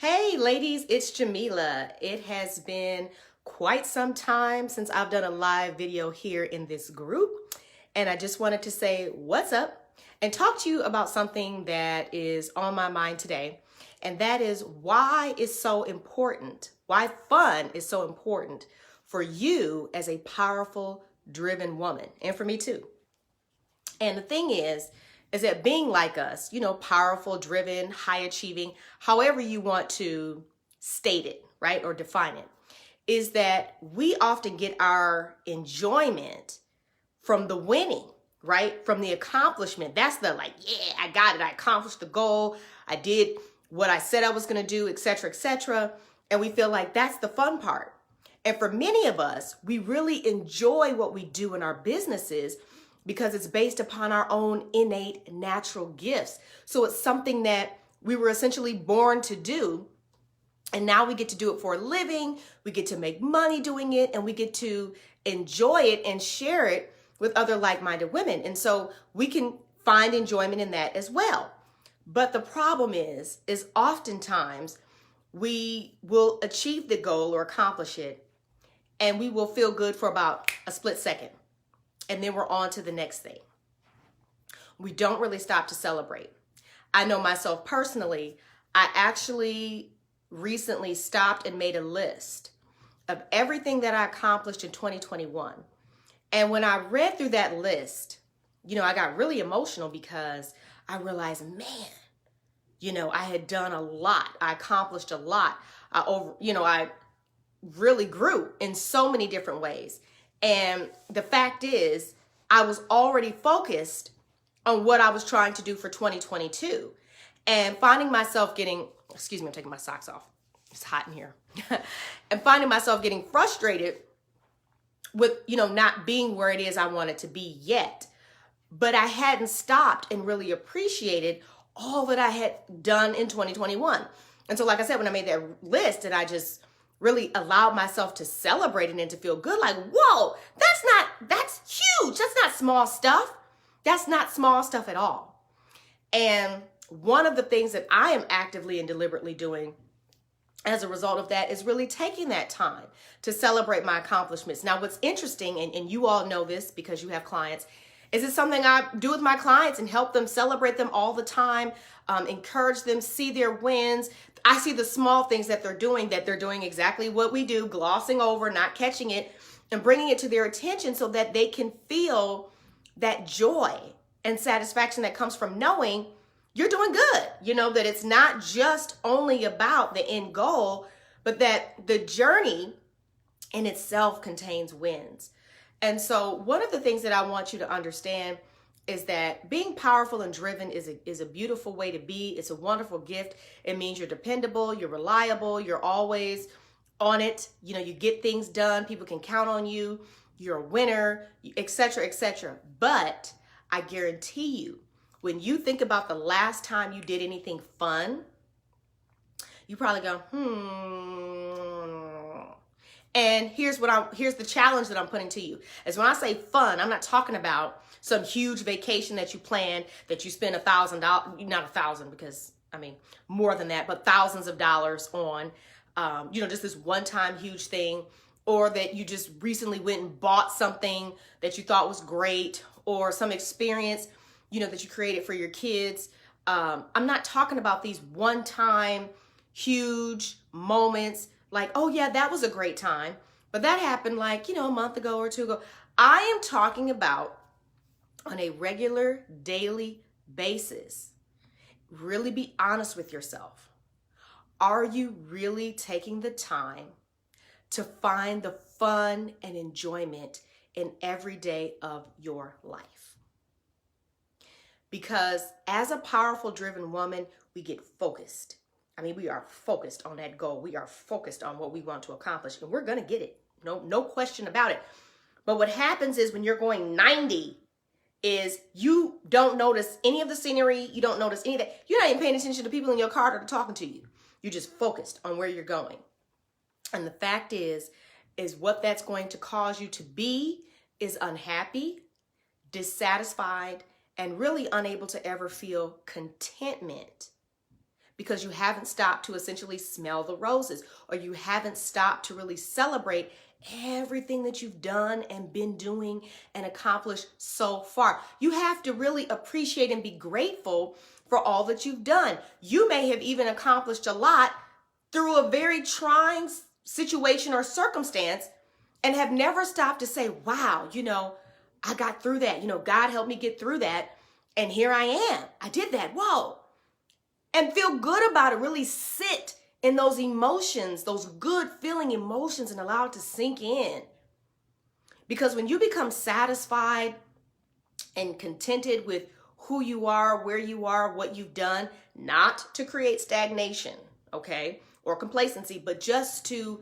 Hey ladies, it's Jamila. It has been quite some time since I've done a live video here in this group, and I just wanted to say what's up and talk to you about something that is on my mind today, and that is why it's so important, why fun is so important for you as a powerful, driven woman, and for me too. And the thing is that being like us, powerful, driven, high achieving, however you want to state it, right, or define it, is that we often get our enjoyment from the winning, right? From the accomplishment. That's the like, yeah, I got it. I accomplished the goal. I did what I said I was going to do, etc., etc. And we feel like that's the fun part. And for many of us, we really enjoy what we do in our businesses because it's based upon our own innate natural gifts. So it's something that we were essentially born to do. And now we get to do it for a living. We get to make money doing it, and we get to enjoy it and share it with other like-minded women. And so we can find enjoyment in that as well. But the problem is oftentimes we will achieve the goal or accomplish it, and we will feel good for about a split second. And then we're on to the next thing. We don't really stop to celebrate. I know myself personally, I actually recently stopped and made a list of everything that I accomplished in 2021. And when I read through that list, I got really emotional because I realized, man, I had done a lot. I accomplished a lot. I really grew in so many different ways. And the fact is, I was already focused on what I was trying to do for 2022 and finding myself getting, excuse me, I'm taking my socks off. It's hot in here. And finding myself getting frustrated with, not being where it is I wanted to be yet. But I hadn't stopped and really appreciated all that I had done in 2021. And so, like I said, when I made that list and I just really allowed myself to celebrate it and to feel good, like, whoa, that's huge. That's not small stuff. That's not small stuff at all. And one of the things that I am actively and deliberately doing as a result of that is really taking that time to celebrate my accomplishments. Now, what's interesting, and you all know this because you have clients, is it's something I do with my clients and help them celebrate them all the time, encourage them, see their wins. I see the small things that they're doing exactly what we do, glossing over, not catching it, and bringing it to their attention so that they can feel that joy and satisfaction that comes from knowing you're doing good. That it's not just only about the end goal, but that the journey in itself contains wins. And so one of the things that I want you to understand is that being powerful and driven is a beautiful way to be. It's a wonderful gift. It means you're dependable, you're reliable, you're always on it. You get things done. People can count on you. You're a winner, etc., etc. But I guarantee you, when you think about the last time you did anything fun, you probably go, And here's the challenge that I'm putting to you. Is when I say fun, I'm not talking about some huge vacation that you plan that you spend $1,000, not $1,000 because more than that, but thousands of dollars on, just this one-time huge thing, or that you just recently went and bought something that you thought was great, or some experience, that you created for your kids. I'm not talking about these one-time huge moments like, oh yeah, that was a great time, but that happened like, a month ago or two ago. I am talking about on a regular daily basis. Really be honest with yourself. Are you really taking the time to find the fun and enjoyment in every day of your life? Because as a powerful, driven woman, we get focused. We are focused on that goal. We are focused on what we want to accomplish, and we're going to get it. No question about it. But what happens is when you're going 90 is you don't notice any of the scenery. You don't notice any of that. You're not even paying attention to people in your car that are talking to you. You're just focused on where you're going. And the fact is what that's going to cause you to be is unhappy, dissatisfied, and really unable to ever feel contentment. because you haven't stopped to essentially smell the roses, or you haven't stopped to really celebrate everything that you've done and been doing and accomplished so far. You have to really appreciate and be grateful for all that you've done. You may have even accomplished a lot through a very trying situation or circumstance and have never stopped to say, wow, I got through that. God helped me get through that. And here I am. I did that. Whoa. And feel good about it. Really sit in those emotions, those good feeling emotions, and allow it to sink in. Because when you become satisfied and contented with who you are, where you are, what you've done, not to create stagnation, okay, or complacency, but just to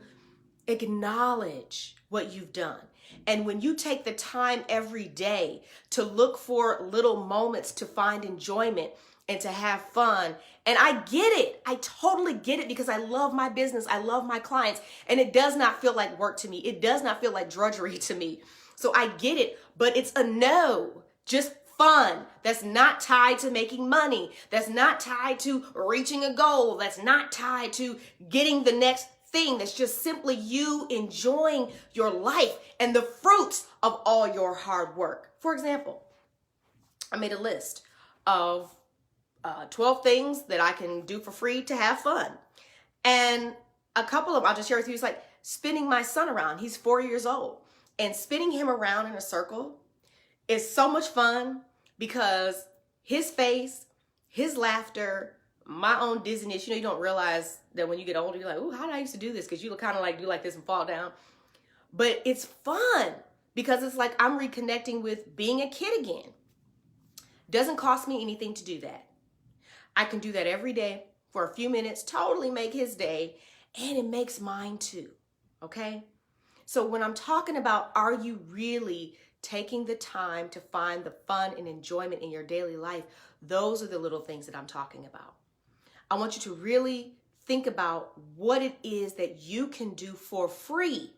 acknowledge what you've done. And when you take the time every day to look for little moments to find enjoyment and to have fun, and I get it, I totally get it, because I love my business, I love my clients, and it does not feel like work to me. It does not feel like drudgery to me. So I get it, but it's a no, just fun. That's not tied to making money. That's not tied to reaching a goal. That's not tied to getting the next thing. That's just simply you enjoying your life and the fruits of all your hard work. For example, I made a list of 12 things that I can do for free to have fun. And a couple of them I'll just share with you. It's like spinning my son around. He's 4 years old. And spinning him around in a circle is so much fun, because his face, his laughter, my own dizziness, you don't realize that when you get older, you're like, oh, how did I used to do this? Because you kind of like do like this and fall down. But it's fun because it's like I'm reconnecting with being a kid again. Doesn't cost me anything to do that. I can do that every day for a few minutes, totally make his day, and it makes mine too, okay? So when I'm talking about, are you really taking the time to find the fun and enjoyment in your daily life, those are the little things that I'm talking about. I want you to really think about what it is that you can do for free.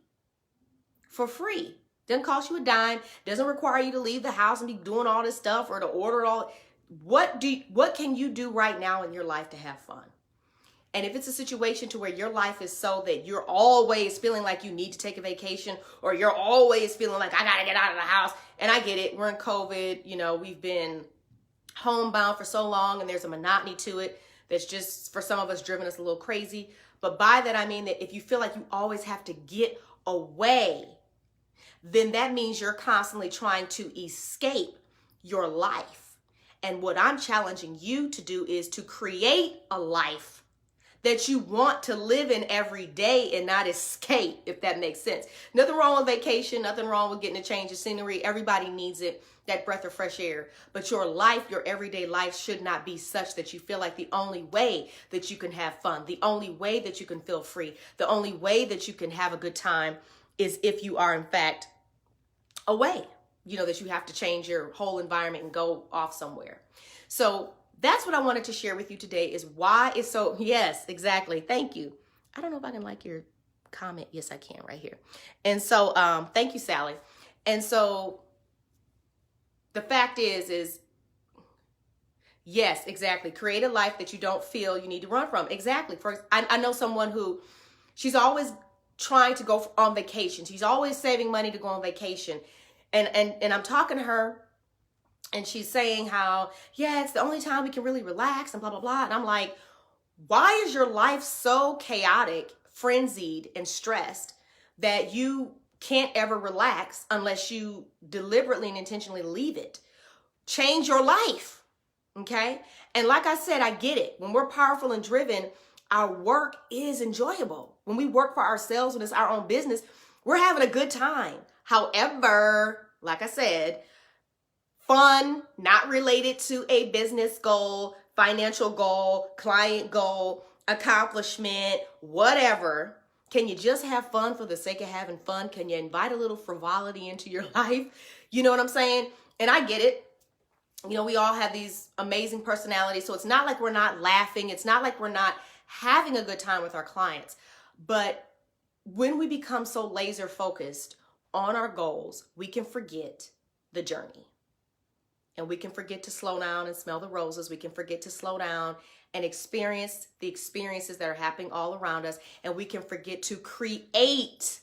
For free. Doesn't cost you a dime. Doesn't require you to leave the house and be doing all this stuff or to order it all. What can you do right now in your life to have fun? And if it's a situation to where your life is so that you're always feeling like you need to take a vacation, or you're always feeling like I got to get out of the house, and I get it, we're in COVID, we've been homebound for so long, and there's a monotony to it that's just, for some of us, driven us a little crazy. But by that, I mean that if you feel like you always have to get away, then that means you're constantly trying to escape your life. And what I'm challenging you to do is to create a life that you want to live in every day and not escape, if that makes sense. Nothing wrong with vacation, nothing wrong with getting a change of scenery. Everybody needs it, that breath of fresh air. But your life, your everyday life, should not be such that you feel like the only way that you can have fun, the only way that you can feel free, the only way that you can have a good time is if you are in fact away, that you have to change your whole environment and go off somewhere. So that's what I wanted to share with you today, is why it's so, yes, exactly. Thank you. I don't know if I can like your comment. Yes, I can right here. And so, thank you, Sally. And so the fact is yes, exactly. Create a life that you don't feel you need to run from. Exactly. I know someone who, she's always trying to go on vacation. She's always saving money to go on vacation. And I'm talking to her, and she's saying how, yeah, it's the only time we can really relax and blah, blah, blah. And I'm like, why is your life so chaotic, frenzied, and stressed that you can't ever relax unless you deliberately and intentionally leave it? Change your life, okay? And like I said, I get it. When we're powerful and driven, our work is enjoyable. When we work for ourselves, when it's our own business, we're having a good time. However, like I said, fun, not related to a business goal, financial goal, client goal, accomplishment, whatever. Can you just have fun for the sake of having fun? Can you invite a little frivolity into your life? You know what I'm saying? And I get it. We all have these amazing personalities. So it's not like we're not laughing. It's not like we're not having a good time with our clients. But when we become so laser focused on our goals, we can forget the journey. And we can forget to slow down and smell the roses. We can forget to slow down and experience the experiences that are happening all around us, and we can forget to create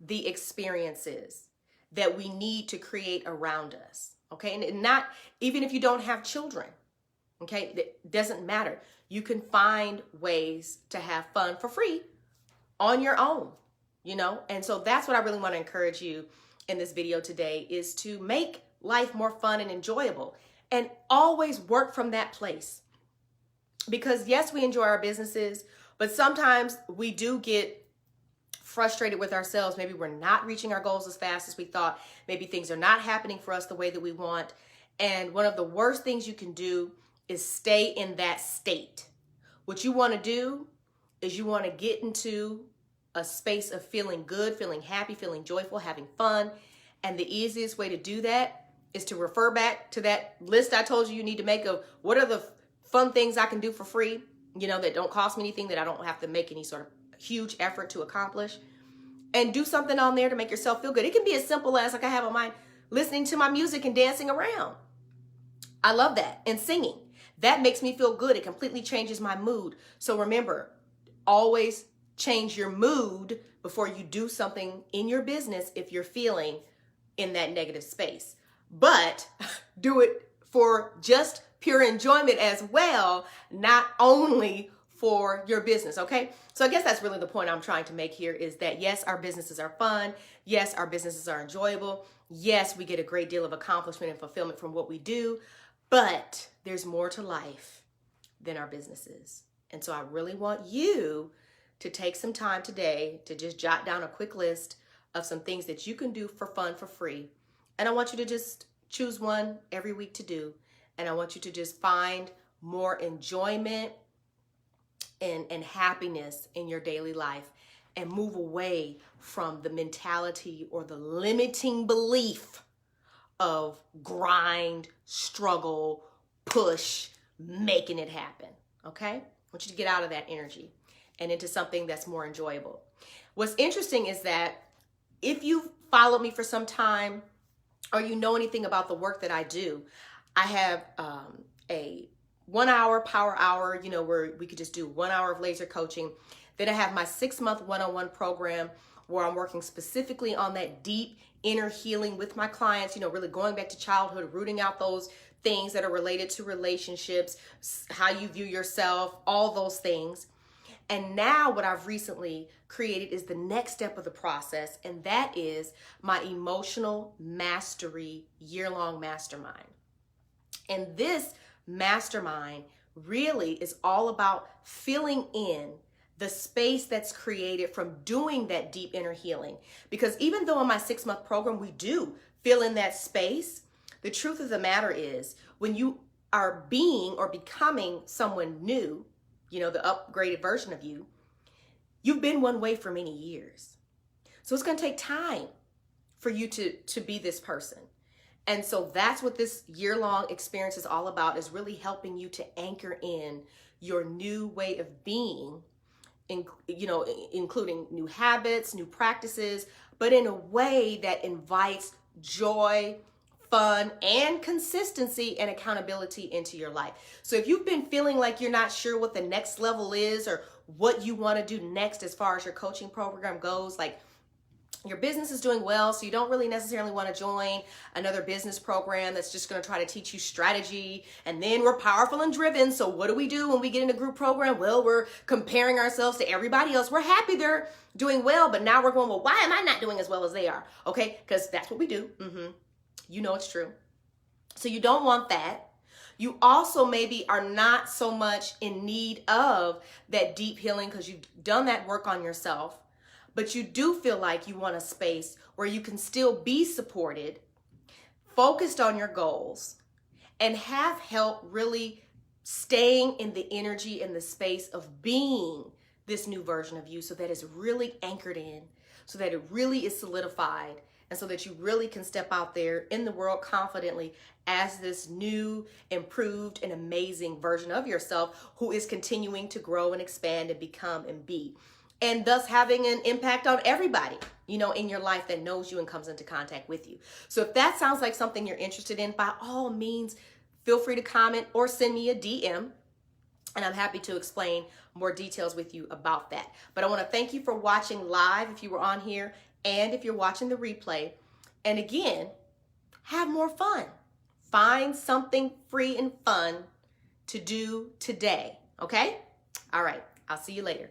the experiences that we need to create around us. Okay, and not even if you don't have children. Okay, it doesn't matter. You can find ways to have fun for free on your own, and so that's what I really want to encourage you in this video today, is to make life more fun and enjoyable, and always work from that place. Because yes, we enjoy our businesses, but sometimes we do get frustrated with ourselves. Maybe we're not reaching our goals as fast as we thought. Maybe things are not happening for us the way that we want. And one of the worst things you can do is stay in that state. What you want to do is you want to get into a space of feeling good, feeling happy, feeling joyful, having fun. And the easiest way to do that is to refer back to that list I told you need to make of what are the fun things I can do for free, that don't cost me anything, that I don't have to make any sort of huge effort to accomplish. And do something on there to make yourself feel good. It can be as simple as, like I have on mine, listening to my music and dancing around. I love that. And singing. That makes me feel good. It completely changes my mood. So remember, always change your mood before you do something in your business if you're feeling in that negative space. But do it for just pure enjoyment as well, not only for your business, okay? So I guess that's really the point I'm trying to make here, is that yes, our businesses are fun. Yes, our businesses are enjoyable. Yes, we get a great deal of accomplishment and fulfillment from what we do, but there's more to life than our businesses. And so I really want you to take some time today to just jot down a quick list of some things that you can do for fun, for free. And I want you to just choose one every week to do. And I want you to just find more enjoyment and happiness in your daily life, and move away from the mentality or the limiting belief of grind, struggle, push, making it happen, okay? I want you to get out of that energy and into something that's more enjoyable. What's interesting is that if you've followed me for some time, or you know anything about the work that I do, I have a 1 hour power hour, where we could just do 1 hour of laser coaching. Then I have my 6-month one-on-one program where I'm working specifically on that deep inner healing with my clients, really going back to childhood, rooting out those things that are related to relationships, how you view yourself, all those things. And now what I've recently created is the next step of the process, and that is my emotional mastery year-long mastermind. And this mastermind really is all about filling in the space that's created from doing that deep inner healing. Because even though in my 6-month program we do fill in that space, the truth of the matter is when you are being or becoming someone new, the upgraded version of you, you've been one way for many years. So it's going to take time for you to be this person. And so that's what this year-long experience is all about, is really helping you to anchor in your new way of being, including new habits, new practices, but in a way that invites joy, fun, and consistency and accountability into your life. So if you've been feeling like you're not sure what the next level is or what you want to do next as far as your coaching program goes, like your business is doing well, so you don't really necessarily want to join another business program that's just going to try to teach you strategy, and then we're powerful and driven, so what do we do when we get in a group program? Well, we're comparing ourselves to everybody else. We're happy they're doing well, but now we're going, well, why am I not doing as well as they are? Okay, because that's what we do. It's true. So you don't want that. You also maybe are not so much in need of that deep healing because you've done that work on yourself, but you do feel like you want a space where you can still be supported, focused on your goals, and have help really staying in the energy and the space of being this new version of you, so that it's really anchored in, so that it really is solidified, and so that you really can step out there in the world confidently as this new, improved, and amazing version of yourself who is continuing to grow and expand and become and be. And thus having an impact on everybody, in your life that knows you and comes into contact with you. So if that sounds like something you're interested in, by all means, feel free to comment or send me a DM. And I'm happy to explain more details with you about that. But I want to thank you for watching live if you were on here and if you're watching the replay. And again, have more fun. Find something free and fun to do today, okay? All right, I'll see you later.